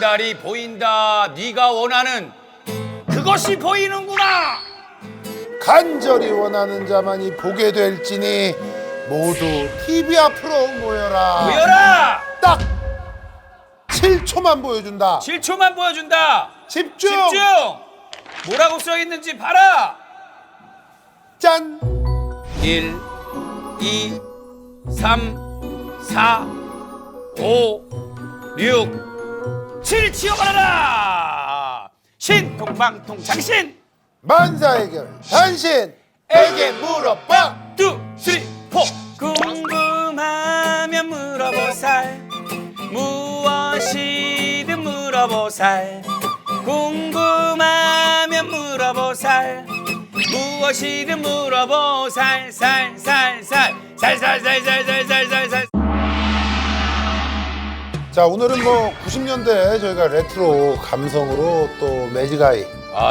달이 보인다. 네가 원하는 그것이 보이는구나. 간절히 원하는 자만이 보게 될지니 모두 TV 앞으로 모여라. 보여라. 딱 7초만 보여준다. 7초만 보여준다. 집중. 집중. 뭐라고 써있는지 봐라. 짠. 1, 2, 3, 4, 5, 6, 7 치워버려라. 신통방통 장신. 만사해결 당신에게 물어봐. 2, 3, 4. 궁금하면 물어보살. 무엇이든 물어보살. 궁금하면 물어보살. 무엇이든 물어보살. 살살살살살살살살살. 자, 오늘은 뭐 90년대 저희가 레트로 감성으로 또 매직아이.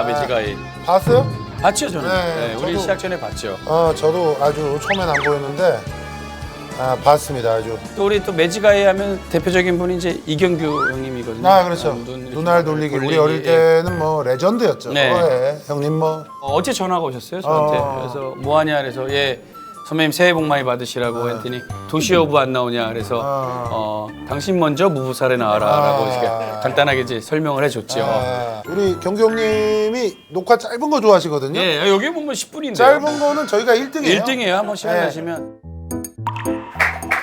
매직아이 봤어요? 봤죠 저는. 네, 네, 우리 저도- 시작 전에 봤죠. 저도 아주 처음엔 안 보였는데 봤습니다. 아주. 또 우리 또 매직아이 하면 대표적인 분이 이제 이경규 형님이거든요. 그렇죠. 눈 이렇게 눈알 돌리기. 우리 어릴 예. 때는 뭐 레전드였죠. 네. 형님 뭐. 어제 전화가 오셨어요 저한테. 그래서 뭐하냐 그래서 선배님 새해 복 많이 받으시라고 했더니 도시어부 안 나오냐 그래서 당신 먼저 무부살에 나와라라고 이렇게 간단하게 이제 설명을 해줬죠. 우리 경규 형님이 녹화 짧은 거 좋아하시거든요. 예, 여기 보면 10분인데. 짧은 거는 저희가 1등이에요. 1등이에요. 한번 시간 네. 내시면.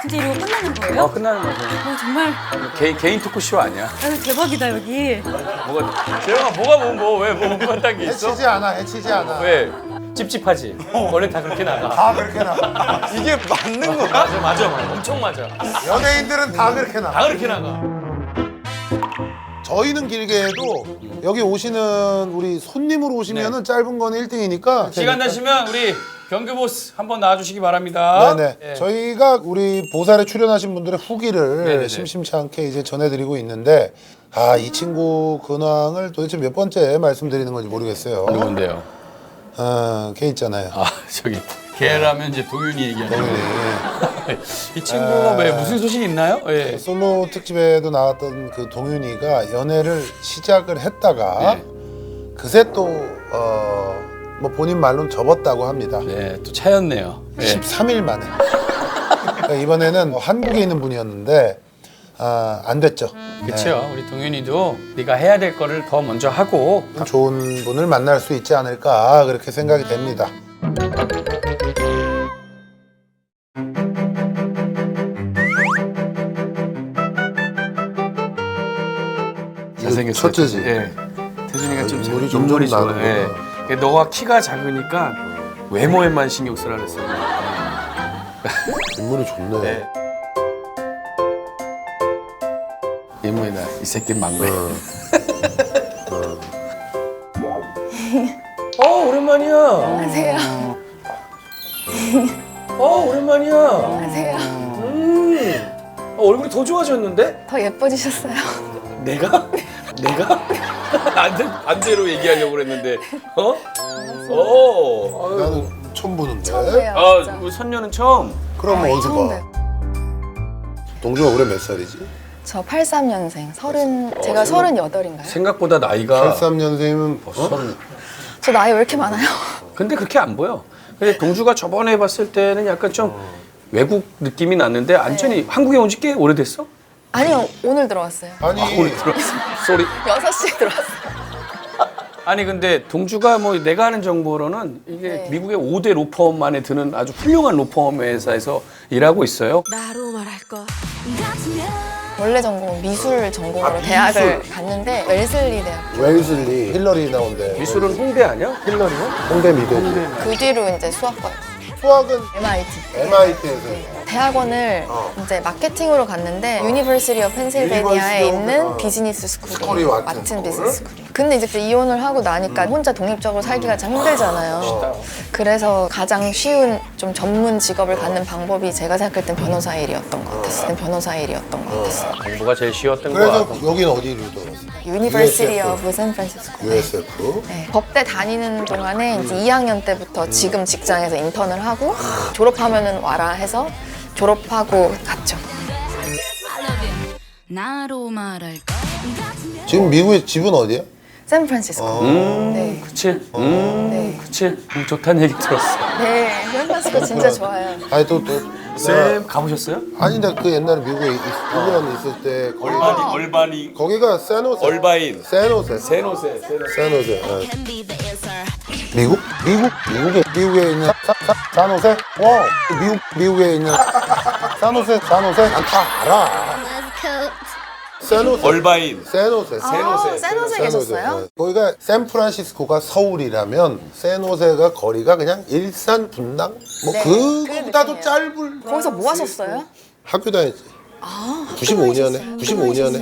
진짜 이러고 끝나는 거예요? 끝나는 거죠. 정말 개인 토크쇼 아니야. 대박이다 여기. 재영아 뭐가 왜 못봤다는 게 있어? 해치지 않아. 왜? 찝찝하지? 원래 다 그렇게 나가. 다 그렇게 나가. 이게 맞는 거야? 맞아. 엄청 맞아. 연예인들은 다 그렇게 나가. 다 그렇게 나가. 저희는 길게 해도 여기 오시는 우리 손님으로 오시면은 짧은 거는 1등이니까. 시간 나시면 우리 경규 보스 한번 나와주시기 바랍니다. 네네. 예. 저희가 우리 보살에 출연하신 분들의 후기를 네네네. 심심치 않게 이제 전해드리고 있는데 이 친구 근황을 도대체 몇 번째 말씀드리는 건지 모르겠어요. 누군데요? 걔 있잖아요. 저기 걔라면 이제 동윤이 얘기하는 동윤이. 이 친구가 왜 무슨 소식 있나요? 예. 솔로 특집에도 나왔던 그 동윤이가 연애를 시작을 했다가 네. 그새 또 뭐 본인 말로는 접었다고 합니다. 네, 또 차였네요. 예. 13일 만에. 그러니까 이번에는 한국에 있는 분이었는데 안 됐죠. 그렇죠. 우리 동윤이도 네가 해야 될 거를 더 먼저 하고 좋은 분을 만날 수 있지 않을까 그렇게 생각이 됩니다. 잘생겼어요. 첫째지. 예. 태준이가 좀 눈물이 잘- 점점 눈물이 좋아요. 나는 예. 거야. 너가 키가 작으니까 외모에만 신경 쓰라 그랬어요. 인물이 좋네. 네. 외모에다 이 새끼 막내. 오랜만이야. 안녕하세요. 오랜만이야. 안녕하세요. 얼굴이 더 좋아졌는데? 더 예뻐지셨어요. 내가? 반대로 얘기하려고 그랬는데. 나는 처음 보는데. 처음이에요. 진짜. 우리 선녀는 처음. 그럼 어디서 처음 봐? 봬요. 동주가 올해 몇 살이지? 저 83년생. 제가 38인가요? 생각보다 나이가 83년생이면 저 나이 왜 이렇게 많아요? 근데 그렇게 안 보여. 근데 동주가 저번에 봤을 때는 약간 좀 외국 느낌이 났는데 완전히 한국에 온 지 꽤 오래됐어? 아니요, 오늘 들어왔어요. 아니 들어왔어. 쏘리. 6시에 들어왔어요. 아니 근데 동주가 뭐 내가 아는 정보로는 이게 네. 미국의 5대 로펌 안에 드는 아주 훌륭한 로펌 회사에서 일하고 있어요. 나로 말할 것 같으면 원래 전공은 미술 전공으로 대학을 갔는데 웰슬리 대학. 웨일슬리 힐러리 나온대. 미술은 홍대 아니야? 힐러리는? 홍대 미대. 그 뒤로 이제 수학과 수학은 MIT. MIT에서. 대학원을 이제 마케팅으로 갔는데 유니버시티 오브 펜실베니아에 유니버시티 있는 오브, 비즈니스 스쿨이 스쿨이 왓슨 왓슨 스쿨? 비즈니스 스쿨이. 근데 이제 또 이혼을 하고 나니까 혼자 독립적으로 살기가 참 힘들잖아요. 그래서 가장 쉬운 좀 전문 직업을 갖는 방법이 제가 생각할 땐 변호사 일이었던 것 같았어요. 변호사 일이었던 것 같았어요. 공부가 제일 쉬웠던 거 그래서 같고. 여기는 어디로 들어갔어? 유니버시티 USF. 오브 샌프란시스코. USF. 네. 법대 다니는 동안에 이제 2학년 때부터 지금 직장에서 인턴을 하고 졸업하면은 와라 해서 졸업하고 갔죠. 나로 말할 것 같으면 지금 미국의 집은 어디야? 샌프란시스코. 네. 그치? 네. 그치? 좋다는 얘기 들었어. 네. 샌프란시스코 진짜 좋아요. 아니 또 쌤 가보셨어요? 아니 나 그 옛날에 미국에 1년 있을 때 얼바니. 거기가 샌호세. 얼바인. 샌호세. 세노세. 샌호세. 어. Can be the answer. 미국에 있는 산호세? 와 미국에 있는 산호세 난 다 알아. Let's go. 샌호세. 얼바인. 샌호세. 샌호세 계셨어요? 네. 거기가 샌프란시스코가 서울이라면 샌호세가 거리가 그냥 일산 분당 뭐 네, 그보다도 그 느낌이에요. 짧을 거기서 뭐 하셨어요? 학교 다녔지. 95년에 95년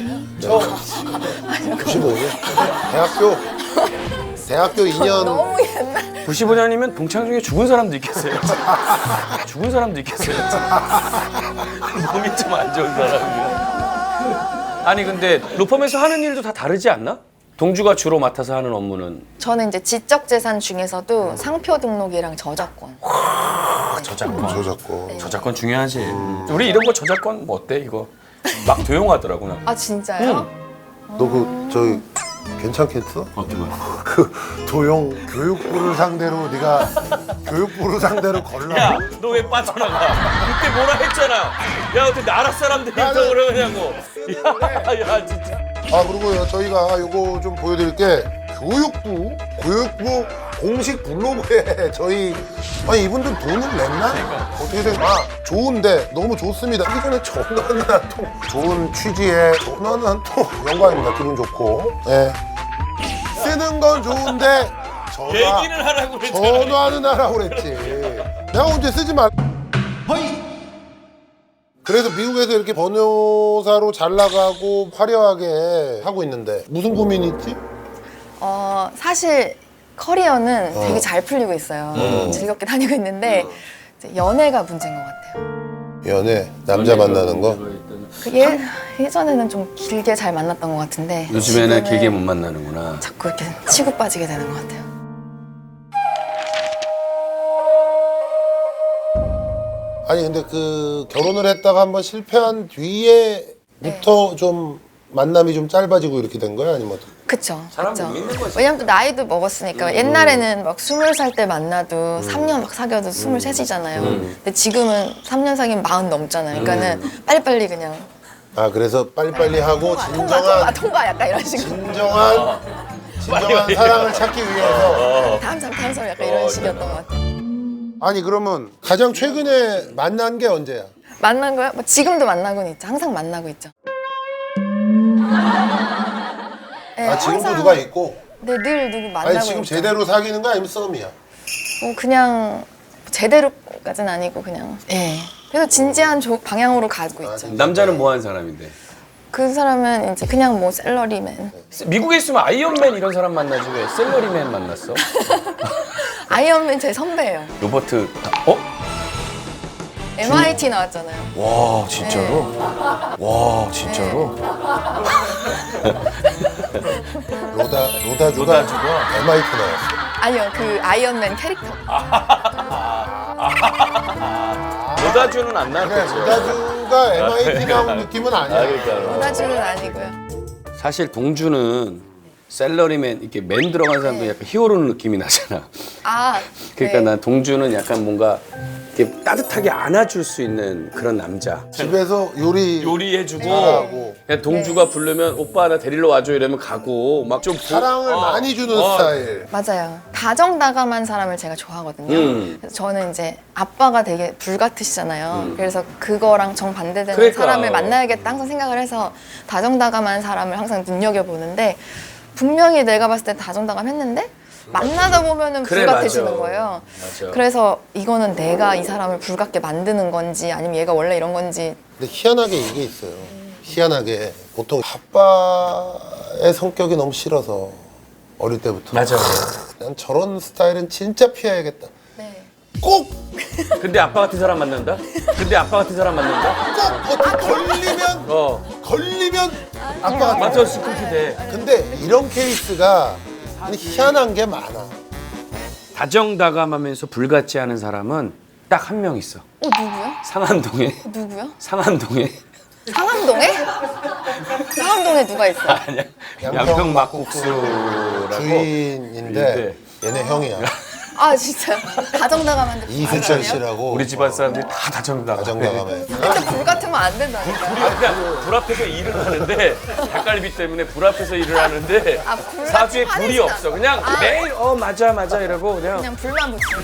대학교 2년 너무 옛날. 95년이면 동창 중에 죽은 사람도 있겠어요. 죽은 사람도 있겠어요. 몸이 좀 안 좋은 사람이. 아니 근데 로펌에서 하는 일도 다 다르지 않나? 동주가 주로 맡아서 하는 업무는 저는 이제 지적재산 중에서도 상표 등록이랑 저작권. 저작고 저작권 중요하지. 우리 이런 거 저작권 뭐 어때 이거? 막 도용하더라고 나. 아 진짜요? 너 그 저기 괜찮겠어? 어떻게 봐? 그 도용 교육부를 상대로 네가 교육부를 상대로 걸라. 야, 너 왜 빠져나가? 그때 뭐라 했잖아. 야, 어떻게 나라 사람들이 더 그러냐고. 야, 진짜. 아 그리고요 저희가 요거 좀 보여드릴 게 교육부 공식 블로그에 저희 아니 이분들 돈을 냈나? 어떻게 생각? 좋은데 너무 좋습니다. 하기 전에 전화는 한 통 좋은 취지에 전화는 한 통 영광입니다. 기분 좋고 예. 쓰는 건 좋은데 얘기를 하라고 그랬잖아. 전화는 하라고 그랬지. 내가 언제 쓰지 말. 그래서 미국에서 이렇게 번호사로 잘 나가고 화려하게 하고 있는데 무슨 고민이 있지? 사실 커리어는 되게 잘 풀리고 있어요. 즐겁게 다니고 있는데 이제 연애가 문제인 것 같아요. 연애 남자 만나는 거? 예전에는 좀 길게 잘 만났던 것 같은데 요즘에는 지금은 길게 못 만나는구나. 자꾸 이렇게 치고 빠지게 되는 것 같아요. 아니 근데 그 결혼을 했다가 한번 실패한 뒤에부터 좀 만남이 좀 짧아지고 이렇게 된 거야? 아니면 어떻게? 그쵸. 사람 그쵸. 못 믿는 거지. 왜냐면 또 나이도 먹었으니까 옛날에는 막 20살 때 만나도 3년 막 사귀어도 23이잖아요. 근데 지금은 3년 사귀면 40 넘잖아요. 그러니까는 빨리빨리 그냥 아 그래서 빨리빨리 하고 통과 약간 이런 식으로. 진정한 사랑을 찾기 위해서 다음 사람 약간 이런 식이었던 것 같아요. 아니 그러면 가장 최근에 만난 게 언제야? 만난 거요? 뭐 지금도 만나고는 있죠. 항상 만나고 있죠. 네, 아 지금도 항상- 누가 있고? 네, 늘 누구 만나고 아니 지금 있죠. 제대로 사귀는 거 아니면 썸이야? 그냥 제대로까지는 아니고 그냥 그래서 진지한 방향으로 가고 있죠. 남자는 뭐 하는 사람인데? 그 사람은 이제 그냥 뭐 샐러리맨. 미국에 있으면 아이언맨 이런 사람 만나지 왜 셀러리맨 만났어? 아이언맨 제 선배예요. 로버트 MIT 나왔잖아요. 와 진짜로? 와 진짜로? 로다주가 MIT 나왔어. 아니요, 그 아이언맨 캐릭터. 로다주는 안 그래 나왔겠죠. 로다주가 MIT 나온 느낌은 아니야. 로다주는 아니고요. 사실 동주는 셀러리맨 이렇게 맨 들어간 사람도 약간 히어로 느낌이 나잖아. 그러니까 네. 난 동주는 약간 뭔가 이렇게 따뜻하게 안아줄 수 있는 그런 남자. 집에서 요리해주고 잘하고. 그냥 동주가 부르면 오빠 나 데리러 와줘 이러면 가고 막 좀 사랑을 많이 주는 스타일. 맞아요. 다정다감한 사람을 제가 좋아하거든요. 그래서 저는 이제 아빠가 되게 불같으시잖아요. 그래서 그거랑 정반대되는 그러니까. 사람을 만나야겠다 항상 생각을 해서 다정다감한 사람을 항상 눈여겨보는데 분명히 내가 봤을 때 다정다감했는데 만나다 보면은 그래, 불같아지는 맞아. 거예요. 맞아. 그래서 이거는 내가 이 사람을 불같게 만드는 건지 아니면 얘가 원래 이런 건지. 근데 희한하게 이게 있어요. 희한하게 보통 아빠의 성격이 너무 싫어서 어릴 때부터 맞아. 난 저런 스타일은 진짜 피해야겠다. 네. 꼭 근데 아빠 같은 사람 만난다? 근데 아빠 같은 사람 만난다? 어떻게 걸리면 아빠 같은 맞아 스쿠피 돼. 근데 이런 케이스가 희한한 게 많아. 다정다감하면서 불같지 않은 사람은 딱 한 명 있어. 누구요? 상한동에. 누구요? 상한동에. 상암동에? 상암동에 누가 있어요? 아니야. 양평 막국수라고 주인인데 얘네 형이야. 아 진짜 다정다감한데 이승철 씨라고. 우리 집안 사람들이 다 다정다감. 가정다감해. 근데 불 같으면 안 된다니까. 그냥 불 앞에서 일을 하는데 닭갈비 때문에 불 앞에서 일을 하는데 아, 불 사주에 같이 불이 화내진 없어. 않아. 그냥 아. 매일 맞아 이러고 그냥 불만 붙이고.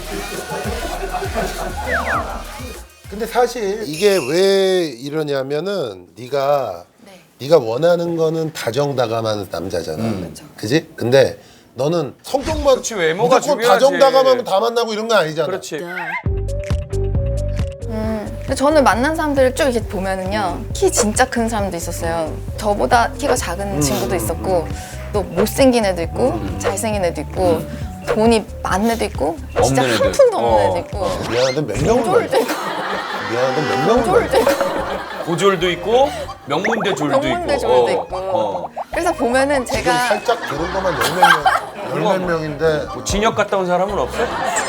근데 사실 이게 왜 이러냐면은 네가 원하는 거는 다정다감한 남자잖아. 그지? 근데 너는 성격만 그렇지, 외모가 무조건 중요하지. 다정다감하면 다 만나고 이런 거 아니잖아. 그렇지. 근데 저는 만난 사람들을 쭉 이렇게 보면은요, 키 진짜 큰 사람도 있었어요. 저보다 키가 작은 친구도 있었고, 또 못생긴 애도 있고, 잘생긴 애도 있고, 돈이 많은 애도 있고, 진짜 없는 한 애들. 푼도 없는 애도 있고, 미안한데 몇 명을 조졸도 있고, 미안한데 몇 명을 조졸도 있고, 고졸도 있고 명문대 졸도 명문대 있고. 졸도 있고. 그래서 보면은 지금 제가 살짝 들은 것만 열몇 명인데 뭐 진역 갔다 온 사람은 없어?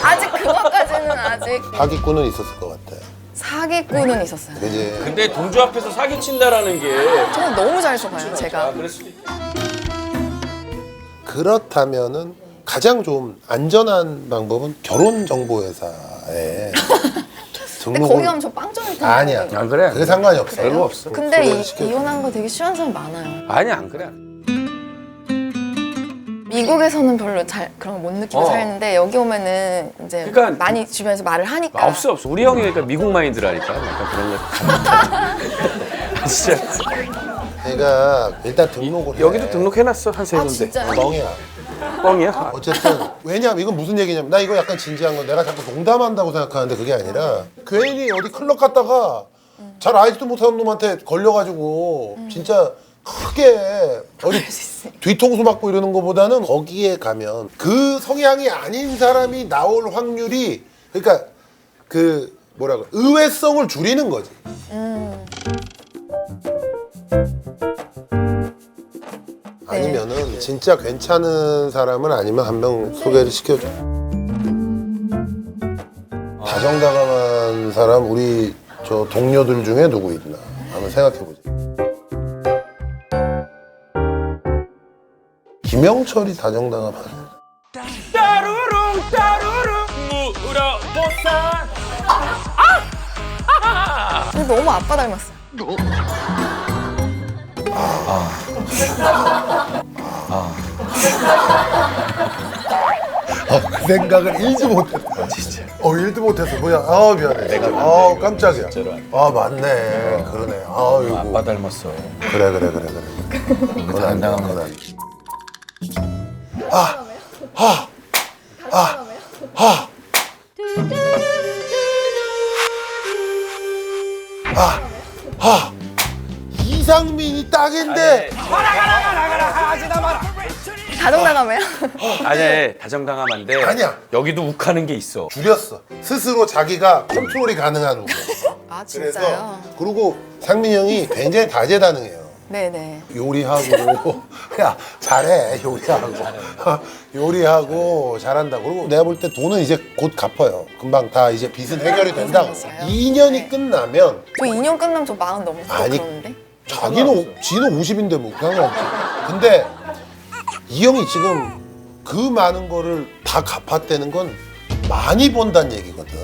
아직 그것까지는 아직 사기꾼은 있었을 것 같아. 사기꾼은 있었어요. 그지? 근데 동주 앞에서 사기 친다라는 게 저는 너무 잘 속아요, 제가. 그럴 수도 있겠다. 그렇다면은 가장 좀 안전한 방법은 결혼정보회사에 근데 거기 가면 저 빵점일 텐데. 아니야. 안 그래? 그게 상관이 없어. 별거 없어. 근데 소개를 시켜줘. 이혼한 거 되게 싫어하는 사람 많아요. 아니 안 그래. 미국에서는 별로 잘 그런 거 못 느끼고 살는데 여기 오면은 이제 그러니까- 많이 주변에서 말을 하니까 없어. 우리 형이 그러니까 미국 마인드라니까. 약간 그런 거. 진짜. 내가 일단 등록을 해. 여기도 등록해놨어 한 세 아 군데. 진짜요? 뻥이야. 뻥이야? 어쨌든 왜냐면 이건 무슨 얘기냐면 나 이거 약간 진지한 건 내가 자꾸 농담한다고 생각하는데 그게 아니라 괜히 어디 클럽 갔다가 잘 알지도 못하는 놈한테 걸려가지고 진짜 크게 어디 뒤통수 맞고 이러는 것보다는 거기에 가면 그 성향이 아닌 사람이 나올 확률이 그러니까 그 뭐라 그래 의외성을 줄이는 거지. 아니면은 진짜 괜찮은 사람은 아니면 한 명 소개를 시켜줘. 다정다감한 사람 우리 저 동료들 중에 누구 있나 한번 생각해보자. 김영철이 다정다감하네. 따루릉 물어보사. 근데 너무 아빠 닮았어요. 그 생각을 1도 못했어. 진짜. 1도 못했어. 뭐야? 미안해. 내가 깜짝이야. 맞네. 그러네. 이거. 아빠 닮았어. 그래. 그건 안 돼. 그건 안 돼. 이상민이 딱인데. 다정다감해요? 아니 다정당함한데 아니야. 여기도 욱하는 게 있어. 줄였어. 스스로 자기가 컨트롤이 가능한 우거. 아 그래서 진짜요? 그리고 상민 형이 굉장히 다재다능해요. 네네. 요리하고 야 잘해 요리하고 잘한다. 그리고 내가 볼 때 돈은 이제 곧 갚아요. 금방 다 이제 빚은 해결이 된다고. 인생이시가요? 2년이 네. 끝나면 저 2년 끝나면 저 40 넘었을 것 아니. 그러는데? 지는 50인데 뭐 상관없지. 근데 이 형이 지금 그 많은 거를 다 갚았다는 건 많이 번다는 얘기거든.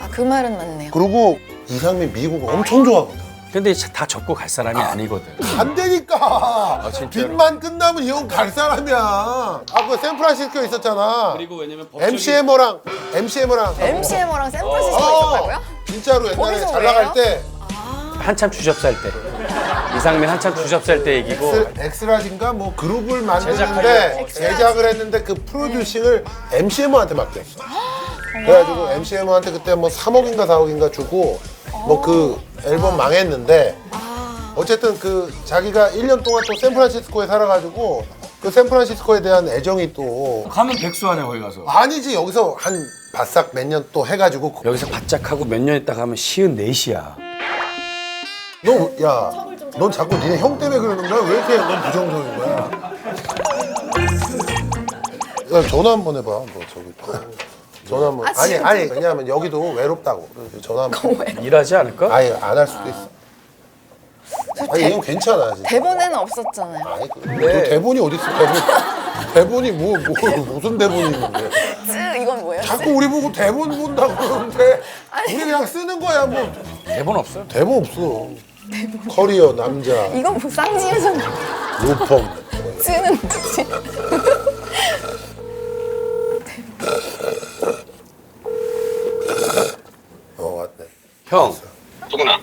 아 그 말은 맞네요. 그리고 이상민 미국 엄청 좋아하거든. 근데 다 접고 갈 사람이 아니거든. 안 되니까. 진짜로? 빚만 끝나면 이 형 갈 사람이야. 그 샌프란시스코 있었잖아. 그리고 왜냐면 MCM어랑 MCM이랑 샌프란시스코 있었다고요? 진짜로 옛날에 거기서 잘 왜요? 나갈 때 한참 주접살 때. 이상민 한참 주접살 때 얘기고. 엑스라진가 뭐 그룹을 만드는데 제작하려고. 제작을 했는데 그 프로듀싱을 MCM한테 맡겼어. 그래가지고 MCM한테 그때 뭐 3억인가 4억인가 주고 뭐 그 앨범 망했는데 어쨌든 그 자기가 1년 동안 또 샌프란시스코에 살아가지고 그 샌프란시스코에 대한 애정이 또 가면 백수하네 거기 가서. 아니지 여기서 한 바싹 몇 년 또 해가지고 여기서 바짝 하고 몇 년 있다 가면 시은 4시야. 넌 자꾸 니네 형 때문에 그러는 거야? 왜 이렇게 넌 부정적인 거야? 야, 전화 한번 해봐. 뭐 저기 전화 한번. 아니 왜냐하면 여기도 외롭다고. 그래서 전화 한번. 일하지 않을까? 아예 안 할 수도 있어. 저 아니 이건 괜찮아 진짜. 대본에는 없었잖아요. 아니, 그 대본이 어디 있어? 대본이 뭐 무슨 대본이 있는데? 쯔 이건 뭐예요? 자꾸 우리 보고 대본 본다고 그러는데 우리 그냥 쓰는 거야 뭐. 대본 없어요? 대본 없어. 커리어 남자 이건 뭐 쌍지우잖아. 로펌. 쯔는 뭐지? 왔네. 형 누구나?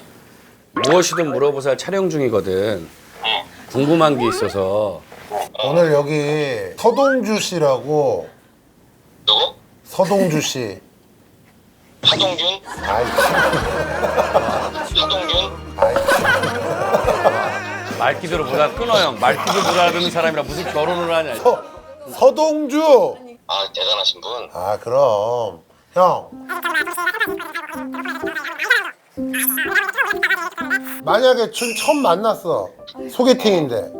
무엇이든 물어보살 촬영 중이거든. 궁금한 게 있어서. 오늘 여기 서동주 씨라고 누구? 서동주 씨. 하동균? 아이 하동균? 아이 말귀대로 못 알아듣어 형. 말귀도 못 알아듣는 사람이랑 무슨 결혼을 하냐. 서동주. 아 대단하신 분. 아 그럼 형. 만약에 처음 만났어. 소개팅인데.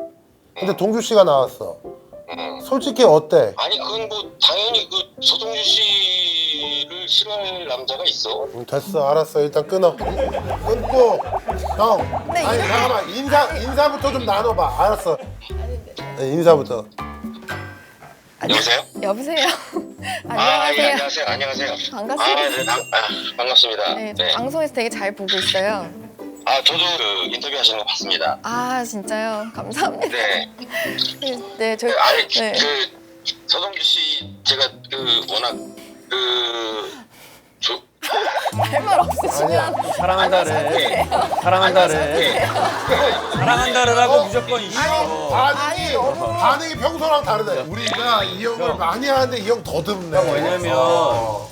근데 동주 씨가 나왔어. 솔직히 어때? 아니 그건 뭐 당연히 그 서동주 씨를 싫어할 남자가 있어. 됐어 알았어 일단 끊어. 끊고 형. 네, 아니 잠깐만 인사부터 좀 나눠봐. 알았어. 네, 인사부터. 여보세요? 여보세요. 아, 예, 안녕하세요. 안녕하세요. 반갑습니다. 네, 반갑습니다. 네, 네. 방송에서 되게 잘 보고 있어요. 아, 저도 그 인터뷰 하시는 거 봤습니다. 아 진짜요? 감사합니다. 네. 네, 저희 아니, 네. 그 서동주 씨 제가 그 워낙 할 말 없으시면 사랑한다래. 사랑한다래. 사랑한다래라고 무조건 이슈. 아니, 너무- 반응이 평소랑 다르다. 우리가 이 형을 많이 하는데 이 형 더듬네. 왜냐면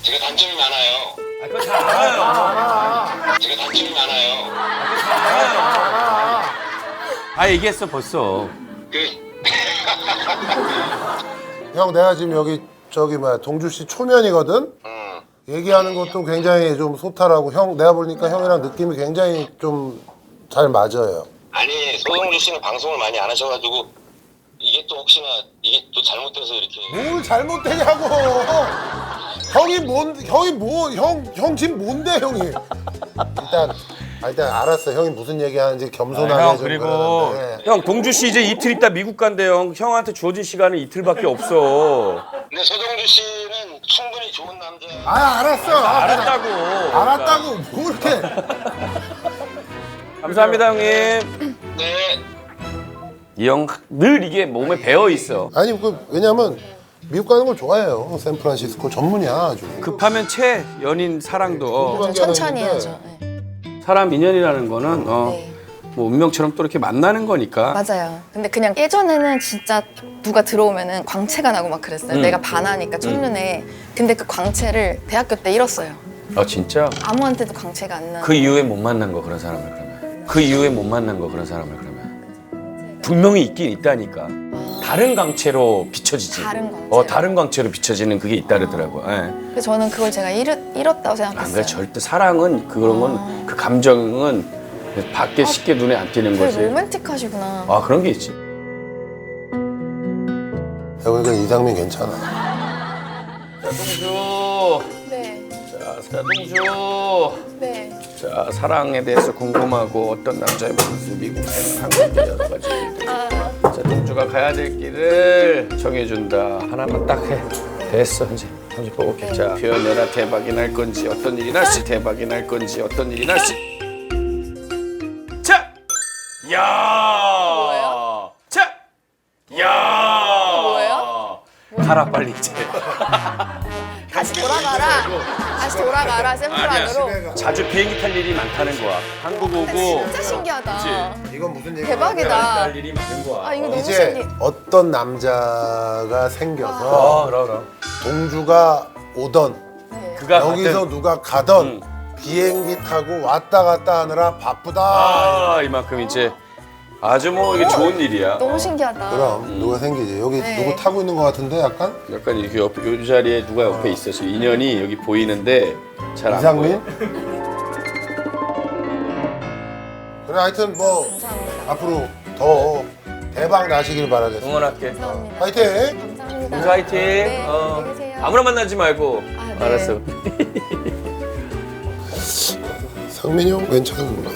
제가 단점이 많아요. 그거 잘 알아요. 제가 단점이 많아요. 아 얘기했어 벌써. 그 형 내가 지금 여기 저기 뭐야 동주 씨 초면이거든. 얘기하는 것도 굉장히 좀 소탈하고 형 내가 보니까 형이랑 느낌이 굉장히 좀 잘 맞아요. 아니 서동주 씨는 방송을 많이 안 하셔가지고 이게 또 혹시나 이게 또 잘못돼서 이렇게 뭘 잘못되냐고. 형 지금 뭔데 형이. 일단 알았어. 형이 무슨 얘기하는지 겸손하게 형 좀 그리고 그러는데. 형 동주 씨 이제 이틀 있다 미국 간대요. 형한테 주어진 시간은 이틀밖에 없어. 근데 서동주 씨는 충분히 좋은 남자. 아 알았어. 알았다고. 알았다고 뭐 이렇게. 감사합니다 형님. 네. 이 형 늘 이게 몸에 배어 있어. 아니 왜냐면 미국 가는 걸 좋아해요. 샌프란시스코 전문이야 아주. 급하면 채 연인 사랑도 궁금한 게 천천히 하나 있는데 해야죠. 네. 사람 인연이라는 거는 네. 뭐 운명처럼 또 이렇게 만나는 거니까. 맞아요. 근데 그냥 예전에는 진짜 누가 들어오면은 광채가 나고 막 그랬어요. 내가 반하니까 첫눈에. 근데 그 광채를 대학교 때 잃었어요. 아 진짜? 아무한테도 광채가 안 나. 그 이후에 못 만난 거 그런 사람을 그러면. 그 이후에 못 만난 거 그런 사람을 그러면. 분명히 있긴 있다니까. 다른 광채로 비춰지지. 다른 광채로. 다른 광채로 비춰지는 그게 있다 그러더라고. 예. 그래서 저는 그걸 제가 잃었다고 안 생각했어요. 그래 절대 사랑은 그런 건 그 감정은 밖에 쉽게 눈에 안 띄는 되게 거지. 로맨틱하시구나. 아 그런 게 있지. 야, 그러니까 이상민 괜찮아. 동주. 네. 자 동주. 네. 자 사랑에 대해서 궁금하고 어떤 남자의 모습 미국 생활 한국 여러 가지 일들. 자 동주가 가야 될 길을 정해준다. 하나만 딱 해. 됐어 이제. 동주 보고 오케이. 자 표현해라. 대박이 날 건지 어떤 일이 날지 대박이 날 건지 어떤 일이 날지. 자, 야. 뭐예요? 자, 야. 뭐예요? 가라 빨리 이제. 다시 돌아가라. 다시 돌아가라. 샘플안으로. 자주 비행기 탈 일이 많다는 거야. 한국 오고 진짜 신기하다. 이건 무슨 얘기야? 대박이다. 탈 일이 많은 거야. 아 이거 너무 이제 신기해. 어떤 남자가 생겨서 그럼. 동주가 오던 네. 그가 여기서 같은- 누가 가던 비행기 타고 왔다 갔다 하느라 바쁘다. 이만큼 이제 아주 뭐 이게 좋은 일이야. 너무 신기하다. 그럼 누가 생기지. 여기 네. 누구 타고 있는 것 같은데 약간 약간 이렇게 요 자리에 누가 옆에 있어서 인연이 여기 보이는데 잘 안 이상민? 보여. 그래 하여튼 뭐 감사합니다. 앞으로 더 대박 나시길 바라겠습니다. 응원할게. 감사합니다. 파이팅! 감사합니다. 동주 화이팅. 네, 안녕히 계세요. 아무나 만나지 말고. 아, 네. 알았어. 상민이 형 괜찮은 거.